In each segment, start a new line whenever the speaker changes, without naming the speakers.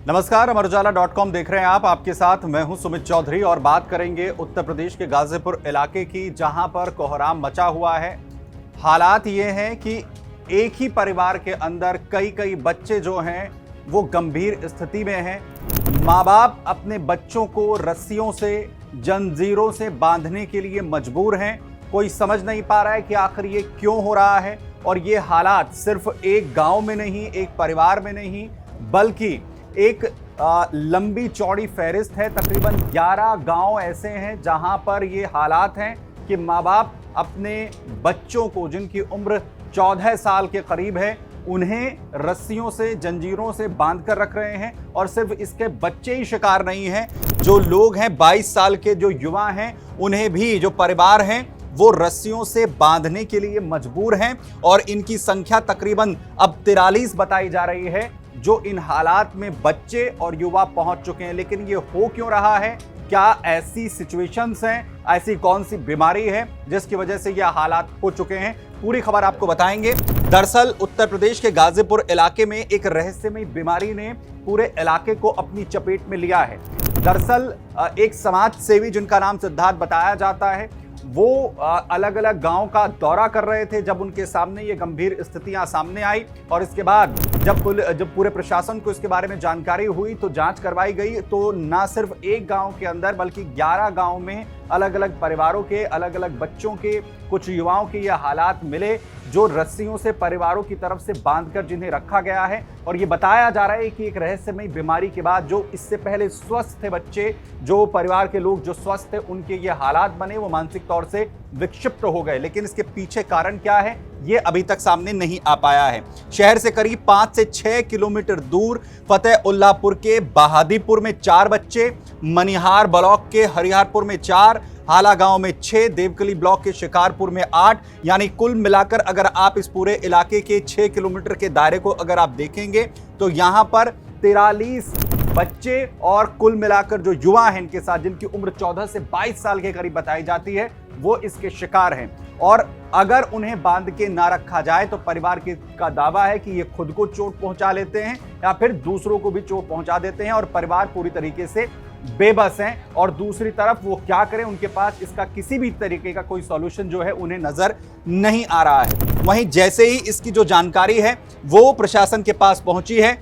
नमस्कार, अमरउजाला.com देख रहे हैं आप। आपके साथ मैं हूं सुमित चौधरी और बात करेंगे उत्तर प्रदेश के गाजीपुर इलाके की, जहां पर कोहराम मचा हुआ है। हालात ये हैं कि एक ही परिवार के अंदर कई बच्चे जो हैं वो गंभीर स्थिति में हैं। माँ बाप अपने बच्चों को रस्सियों से, जंजीरों से बांधने के लिए मजबूर हैं। कोई समझ नहीं पा रहा है कि आखिर ये क्यों हो रहा है। और ये हालात सिर्फ एक गांव में नहीं, एक परिवार में नहीं, बल्कि एक लंबी चौड़ी फहरिस्त है। तकरीबन 11 गांव ऐसे हैं जहां पर ये हालात हैं कि माँ बाप अपने बच्चों को, जिनकी उम्र 14 साल के करीब है, उन्हें रस्सियों से, जंजीरों से बांध कर रख रहे हैं। और सिर्फ इसके बच्चे ही शिकार नहीं हैं, जो लोग हैं 22 साल के जो युवा हैं, उन्हें भी, जो परिवार हैं, वो रस्सियों से बांधने के लिए मजबूर हैं। और इनकी संख्या तकरीबन अब 43 बताई जा रही है, जो इन हालात में बच्चे और युवा पहुंच चुके हैं। लेकिन ये हो क्यों रहा है? क्या ऐसी सिचुएशंस हैं, ऐसी कौन सी बीमारी है जिसकी वजह से ये हालात हो चुके हैं? पूरी खबर आपको बताएंगे। दरअसल उत्तर प्रदेश के गाजीपुर इलाके में एक रहस्यमयी बीमारी ने पूरे इलाके को अपनी चपेट में लिया है। दरअसल एक समाज सेवी, जिनका नाम सिद्धार्थ बताया जाता है, वो अलग अलग गांव का दौरा कर रहे थे जब उनके सामने ये गंभीर स्थितियां सामने आई। और इसके बाद जब पूरे प्रशासन को इसके बारे में जानकारी हुई तो जांच करवाई गई। तो ना सिर्फ एक गांव के अंदर बल्कि 11 गांव में अलग अलग परिवारों के, अलग अलग बच्चों के, कुछ युवाओं के ये हालात मिले, जो रस्सियों से परिवारों की तरफ से बांधकर जिन्हें रखा गया है। और ये बताया जा रहा है कि एक रहस्यमयी बीमारी के बाद जो इससे पहले स्वस्थ थे बच्चे, जो परिवार के लोग जो स्वस्थ थे, उनके ये हालात बने, वो मानसिक तौर से विक्षिप्त हो गए। लेकिन इसके पीछे कारण क्या है, ये अभी तक सामने नहीं आ पाया है। शहर से करीब 5 से 6 किलोमीटर दूर फतेउल्लापुर के बहादीपुर में 4 बच्चे, मनिहार ब्लॉक के हरिहरपुर में 4, हाला गांव में 6, देवकली ब्लॉक के शिकारपुर में 8, यानी कुल मिलाकर अगर आप इस पूरे इलाके के 6 किलोमीटर के दायरे को अगर आप देखेंगे तो यहां पर 43 बच्चे और कुल मिलाकर जो युवा हैं इनके साथ, जिनकी उम्र 14 से 22 साल के करीब बताई जाती है, वो इसके शिकार हैं। और अगर उन्हें बांध के ना रखा जाए तो परिवार का दावा है कि ये खुद को चोट पहुंचा लेते हैं या फिर दूसरों को भी चोट पहुंचा देते हैं। और परिवार पूरी तरीके से बेबस हैं। और दूसरी तरफ वो क्या करें, उनके पास इसका किसी भी तरीके का कोई सॉल्यूशन जो है उन्हें नजर नहीं आ रहा है। वहीं जैसे ही इसकी जो जानकारी है वो प्रशासन के पास पहुंची है,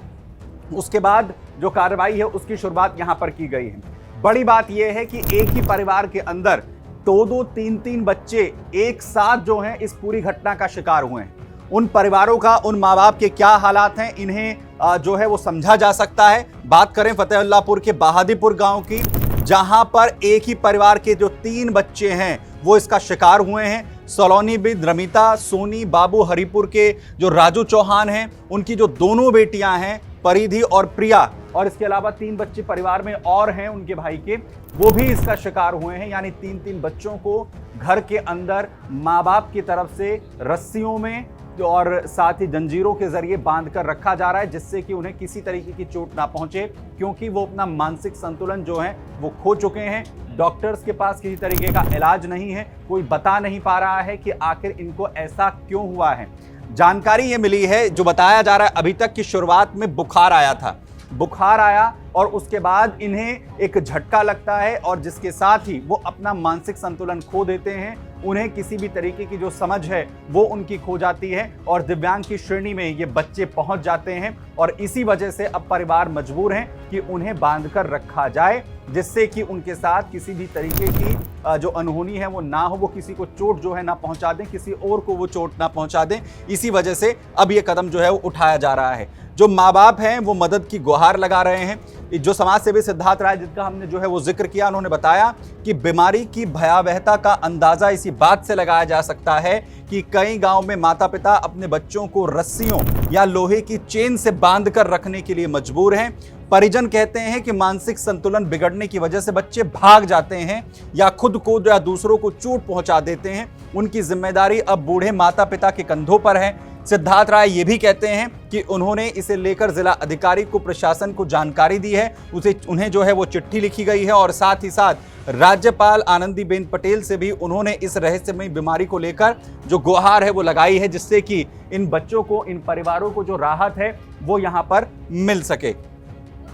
उसके बाद जो कार्रवाई है उसकी शुरुआत यहां पर की गई है। बड़ी बात यह है कि एक ही परिवार के अंदर 2-2, 3-3 बच्चे एक साथ जो हैं इस पूरी घटना का शिकार हुए हैं। उन परिवारों का, उन माँ बाप के क्या हालात हैं, इन्हें जो है वो समझा जा सकता है। बात करें फतेउल्लापुर के बहादीपुर गांव की, जहां पर एक ही परिवार के जो 3 बच्चे हैं वो इसका शिकार हुए हैं। सलोनी बिद रमिता, सोनी, बाबू हरिपुर के जो राजू चौहान हैं, उनकी जो दोनों बेटियां हैं परिधि और प्रिया, और इसके अलावा 3 बच्चे परिवार में और हैं उनके भाई के, वो भी इसका शिकार हुए हैं। यानी 3-3 बच्चों को घर के अंदर माँ बाप की तरफ से रस्सियों में और साथ ही जंजीरों के जरिए बांध कर रखा जा रहा है, जिससे कि उन्हें किसी तरीके की चोट ना पहुंचे, क्योंकि वो अपना मानसिक संतुलन जो है वो खो चुके हैं। डॉक्टर्स के पास किसी तरीके का इलाज नहीं है, कोई बता नहीं पा रहा है कि आखिर इनको ऐसा क्यों हुआ है। जानकारी ये मिली है, जो बताया जा रहा है अभी तक, की शुरुआत में बुखार आया था, बुखार आया और उसके बाद इन्हें एक झटका लगता है और जिसके साथ ही वो अपना मानसिक संतुलन खो देते हैं। उन्हें किसी भी तरीके की जो समझ है वो उनकी खो जाती है और दिव्यांग की श्रेणी में ये बच्चे पहुंच जाते हैं। और इसी वजह से अब परिवार मजबूर हैं कि उन्हें बांधकर रखा जाए, जिससे कि उनके साथ किसी भी तरीके की जो अनहोनी है वो ना हो, वो किसी को चोट जो है ना पहुंचा दें, किसी और को वो चोट ना पहुंचा दें। इसी वजह से अब ये कदम जो है वो उठाया जा रहा है। जो माँ बाप हैं वो मदद की गुहार लगा रहे हैं। जो समाज सेवी सिद्धार्थ राय, जिसका हमने जो है वो जिक्र किया, उन्होंने बताया कि बीमारी की भयावहता का अंदाजा इसी बात से लगाया जा सकता है कि कई गांव में माता पिता अपने बच्चों को रस्सियों या लोहे की चेन से बांध कर रखने के लिए मजबूर हैं। परिजन कहते हैं कि मानसिक संतुलन बिगड़ने की वजह से बच्चे भाग जाते हैं या खुद को या दूसरों को चोट पहुंचा देते हैं। उनकी जिम्मेदारी अब बूढ़े माता पिता के कंधों पर है। सिद्धार्थ राय ये भी कहते हैं कि उन्होंने इसे लेकर जिला अधिकारी को, प्रशासन को जानकारी दी है। उन्हें जो है वो चिट्ठी लिखी गई है और साथ ही साथ राज्यपाल आनंदीबेन पटेल से भी उन्होंने इस रहस्यमयी बीमारी को लेकर जो गुहार है वो लगाई है, जिससे कि इन बच्चों को, इन परिवारों को जो राहत है वो यहाँ पर मिल सके।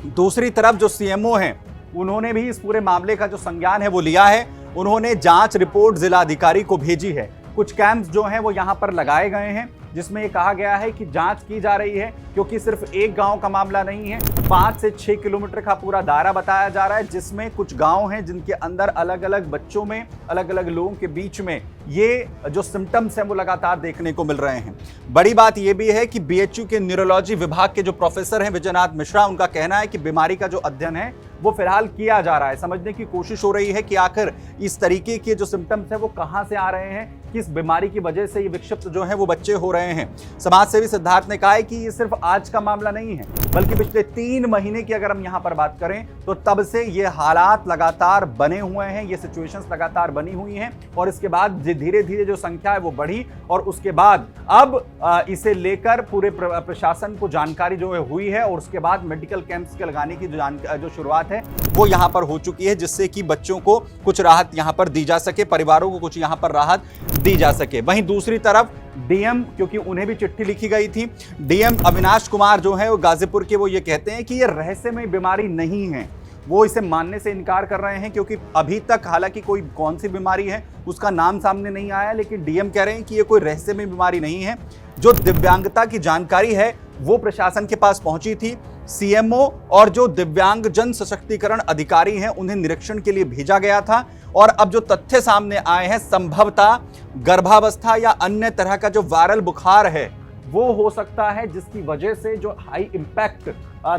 दूसरी तरफ जो सीएमओ हैं उन्होंने भी इस पूरे मामले का जो संज्ञान है वो लिया है। उन्होंने जांच रिपोर्ट जिलाधिकारी को भेजी है। कुछ कैंप्स जो हैं वो यहां पर लगाए गए हैं, जिसमें ये कहा गया है कि जांच की जा रही है, क्योंकि सिर्फ एक गांव का मामला नहीं है, 5 से 6 किलोमीटर का पूरा दायरा बताया जा रहा है, जिसमें कुछ गांव हैं जिनके अंदर अलग अलग बच्चों में, अलग अलग लोगों के बीच में ये जो सिम्टम्स हैं वो लगातार देखने को मिल रहे हैं। बड़ी बात यह भी है कि बीएचयू के न्यूरोलॉजी विभाग के जो प्रोफेसर हैं विजयनाथ मिश्रा, उनका कहना है कि बीमारी का जो अध्ययन है वो फिलहाल किया जा रहा है। समझने की कोशिश हो रही है कि आखिर इस तरीके के जो सिम्टम्स हैं वो कहां से आ रहे हैं, किस बीमारी की वजह से ये विक्षिप्त जो है वो बच्चे हो रहे हैं। समाज सेवी सिद्धार्थ ने कहा है कि ये सिर्फ आज का मामला नहीं है, बल्कि पिछले 3 महीने की अगर हम यहां पर बात करें तो तब से ये हालात लगातार बने हुए हैं, ये सिचुएशंस लगातार बनी हुई हैं, और इसके बाद धीरे धीरे जो संख्या है वो बढ़ी, और उसके बाद अब इसे लेकर पूरे प्रशासन को जानकारी जो है हुई है, और उसके बाद मेडिकल कैंप्स के लगाने की जो शुरुआत है वो यहां पर हो चुकी है, जिससे कि बच्चों को कुछ राहत यहां पर दी जा सके, परिवारों को कुछ यहां पर राहत दी जा सके। वहीं दूसरी तरफ डीएम, क्योंकि उन्हें भी चिट्ठी लिखी गई थी, डीएम अविनाश कुमार जो है वो गाजीपुर के, वो ये कहते हैं कि ये रहस्यमय बीमारी नहीं है। वो इसे मानने से इनकार कर रहे हैं, क्योंकि अभी तक हालांकि कोई कौन सी बीमारी है उसका नाम सामने नहीं आया, लेकिन डीएम कह रहे हैं कि ये कोई रहस्यमय बीमारी नहीं है। जो दिव्यांगता की जानकारी है वो प्रशासन के पास पहुंची थी। सीएमओ और जो दिव्यांग जन सशक्तिकरण अधिकारी हैं उन्हें निरीक्षण के लिए भेजा गया था, और अब जो तथ्य सामने आए हैं, संभवतः गर्भावस्था या अन्य तरह का जो वायरल बुखार है वो हो सकता है, जिसकी वजह से जो हाई इंपैक्ट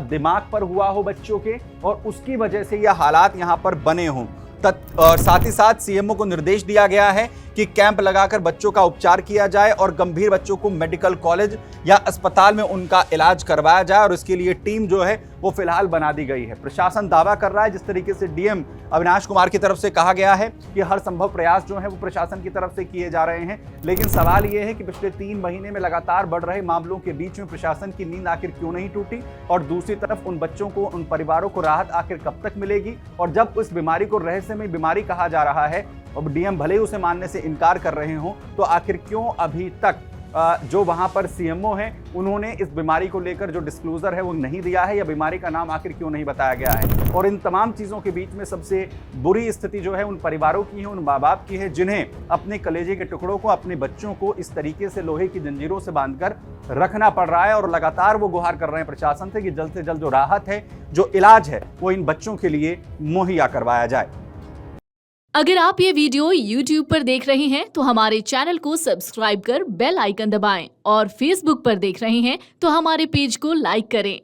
दिमाग पर हुआ हो बच्चों के, और उसकी वजह से ये हालात यहां पर बने हों। और साथ ही साथ सीएमओ को निर्देश दिया गया है कि कैंप लगाकर बच्चों का उपचार किया जाए और गंभीर बच्चों को मेडिकल कॉलेज या अस्पताल में उनका इलाज करवाया जाए, और इसके लिए टीम जो है वो फिलहाल बना दी गई है। प्रशासन दावा कर रहा है, जिस तरीके से डीएम अविनाश कुमार की तरफ से कहा गया है कि हर संभव प्रयास जो है वो प्रशासन की तरफ से किए जा रहे हैं, लेकिन सवाल ये है कि पिछले 3 महीने में लगातार बढ़ रहे मामलों के बीच में प्रशासन की नींद आखिर क्यों नहीं टूटी, और दूसरी तरफ उन बच्चों को, उन परिवारों को राहत आखिर कब तक मिलेगी। और जब उस बीमारी को रहस्यमय बीमारी कहा जा रहा है और डीएम भले ही उसे मानने से इनकार कर रहे हों, तो आखिर क्यों अभी तक जो वहां पर सीएमओ हैं उन्होंने इस बीमारी को लेकर जो डिस्क्लोजर है वो नहीं दिया है, या बीमारी का नाम आखिर क्यों नहीं बताया गया है। और इन तमाम चीज़ों के बीच में सबसे बुरी स्थिति जो है उन परिवारों की है, उन माँ बाप की है, जिन्हें अपने कलेजे के टुकड़ों को, अपने बच्चों को इस तरीके से लोहे की जंजीरों से बांधकर रखना पड़ रहा है, और लगातार वो गुहार कर रहे हैं प्रशासन से कि जल्द से जल्द जो राहत है, जो इलाज है, वो इन बच्चों के लिए मुहैया करवाया जाए।
अगर आप ये वीडियो YouTube पर देख रहे हैं तो हमारे चैनल को सब्सक्राइब कर बेल आइकन दबाएं, और Facebook पर देख रहे हैं तो हमारे पेज को लाइक करें।